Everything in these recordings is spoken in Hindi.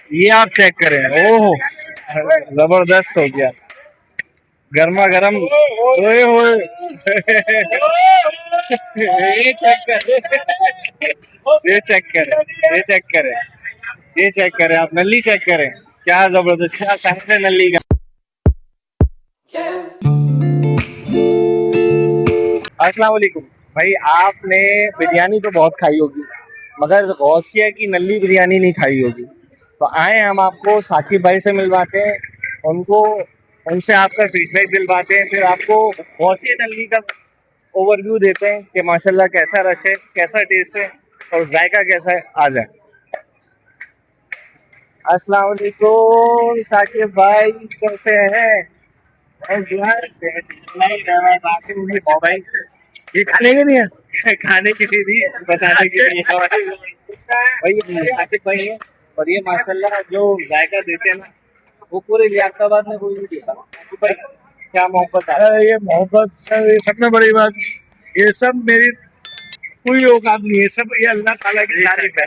ये आप चेक करें। ओह, जबरदस्त हो गया, गर्मा गर्म। ओए होए ये चेक करें, ये चेक करें, ये चेक करें, ये चेक करें, आप नल्ली चेक करें। क्या जबरदस्त, क्या साइज है नल्ली का। अस्सलाम वालेकुम भाई, आपने बिरयानी तो बहुत खाई होगी मगर गौसिया की नल्ली बिरयानी नहीं खाई होगी। तो आए हम आपको साकिब भाई से मिलवाते हैं, उनको उनसे आपका फीडबैक दिलवाते हैं, फिर आपको गौसिया नल्ली का ओवरव्यू देते हैं कि माशाल्लाह कैसा रश है, कैसा टेस्ट है और जायका कैसा है। आ जाए। अस्सलाम वालेकुम साकिब भाई, कैसे हैं? भाई ये खाने के लिए है? खाने के लिए नहीं, बताने के लिए भाई, साकिब भाई है। और ये माशाल्लाह जो जायका देते हैं ना, वो पूरे लियाकताबाद में कोई नहीं देता। साकिब भाई, क्या मोहब्बत है। ये मोहब्बत सर, ये सब में बड़ी बात, ये सब मेरी कोई औकात नहीं है। सब ये अल्लाह ताला की तारीफ है।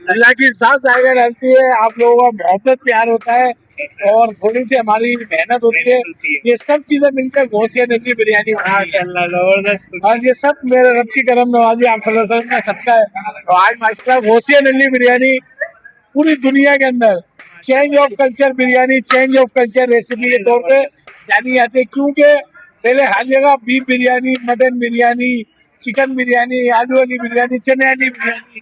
अल्लाह की साथ जायका डालती है, आप लोगों का मोहब्बत प्यार होता है और थोड़ी सी हमारी मेहनत होती है। ये सब चीजें मिलकर गौसिया नल्ली बिरयानी माशाल्लाह जबरदस्त। आज ये सब मेरे रब की करम नवाजी आप सल्लल्लाहु अलैहि वसल्लम का सदका है। तो आज माशाल्लाह गौसिया नल्ली बिरयानी पूरी दुनिया के अंदर change of culture biryani, change of culture recipe के तौर पे जानी जाती है। क्योंकि पहले हर जगह beef biryani, mutton biryani, chicken biryani, आलू वाली बिरयानी, चने वाली बिरयानी,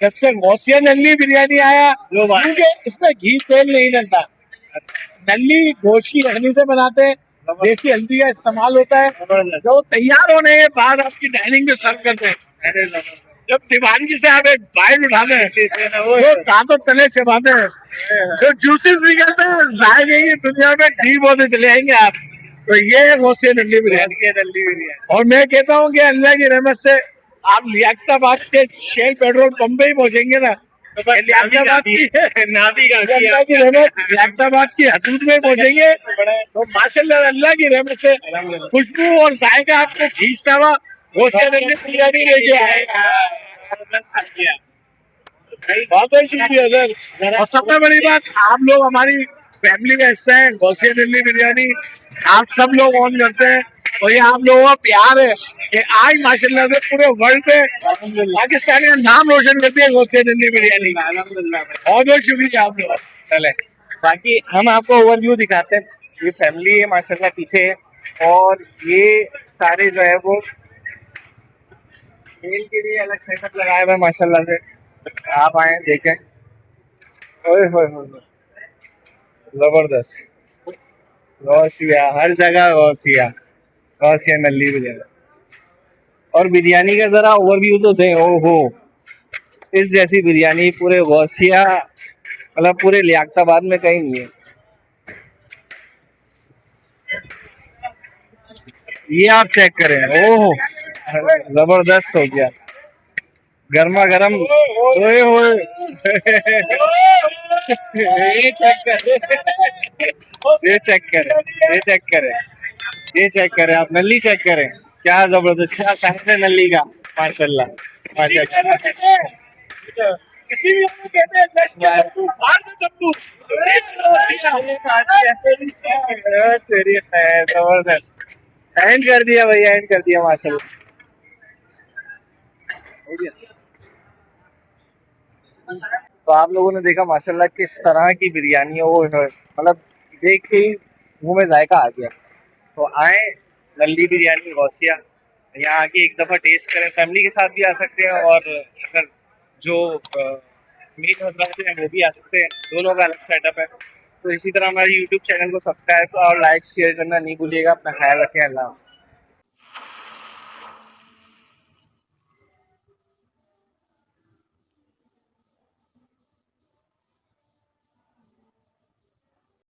जब से गौसिया नल्ली बिरयानी आया, क्योंकि इसमें घी तेल नहीं डलता, नल्ली गोश्त की यखनी से बनाते हैं, देसी हल्दी का इस्तेमाल होता है, जो तैयार होने के बाद आपकी डाइनिंग में सर्व करते हैं। जब दीवानगी से आप एक बाइट उठाते हैं, वो दांतों तले चबाते हैं, जो जूसेस निकलते हैं, जाएंगे की दुनिया में डीप होते चले आएंगे आप। तो ये है गौसिया नल्ली बिरयानी। और मैं कहता हूँ कि अल्लाह की रहमत से आप लियाकताबाद के शेल पेट्रोल पंप पे ही पहुंचेंगे ना, लियाकताबाद की रहमत, लियाकताबाद की हदूद में पहुंचेंगे तो माशाल्लाह अल्लाह की रहमत से खुशबू और जायका आपको खींचता हुआ गौसिया नल्ली बिरयानी लेके आएगा। बहुत बहुत शुक्रिया सर। और सबसे बड़ी बात, आप लोग हमारी फैमिली का हिस्सा है। गौसिया नल्ली बिरयानी आप सब लोग ऑन करते हैं और ये आप लोगों का प्यार है कि आज माशाल्लाह से पूरे वर्ल्ड पे पाकिस्तान का नाम रोशन करती है गौसिया नल्ली बिरयानी। बहुत बहुत शुक्रिया आप लोग। चले, बाकी हम आपको ओवरव्यू दिखाते हैं। ये फैमिली है माशाल्लाह पीछे है, और ये सारे जो है वो खेल के लिए अलग सेटअप लगाए हुए हैं माशाल्लाह से। आप आए देखें। ओए होए होए, जबरदस्त। गौसिया हर जगह, गौसिया गौसिया नल्ली बिरयानी। और बिरयानी का जरा ओवरव्यू तो दें। ओहो, इस जैसी बिरयानी पूरे गौसिया, मतलब पूरे लियाकताबाद में कहीं नहीं है। ये आप चेक करें। ओह, जबरदस्त हो गया, गर्मा गर्म। ओए होए ये चेक करें, ये चेक करें, ये चेक करें, ये चेक करें, आप नल्ली चेक करें। क्या जबरदस्त, क्या साइज है नल्ली का। माशाल्लाह माशाल्लाह। किसी भी को कहते हैं दस के लड्डू, बाहर में तब्बू। तेरी खैर, जबरदस्त। एंड कर दिया भैया, एंड कर दिया माशाल्लाह। तो आप लोगों ने देखा माशाल्लाह किस तरह की बिरयानी है वो, मतलब देख के ही मुंह में जायका आ गया। तो आए नल्ली बिरयानी गौसिया, यहाँ आके एक दफ़ा टेस्ट करें। फैमिली के साथ भी आ सकते हैं, और अगर जो मीट हजरात हैं वो भी आ सकते हैं, दोनों का अलग सेटअप है। तो इसी तरह हमारे यूट्यूब चैनल को सब्सक्राइब और लाइक शेयर करना नहीं भूलिएगा। अपना ख्याल रखें। अल्लाह।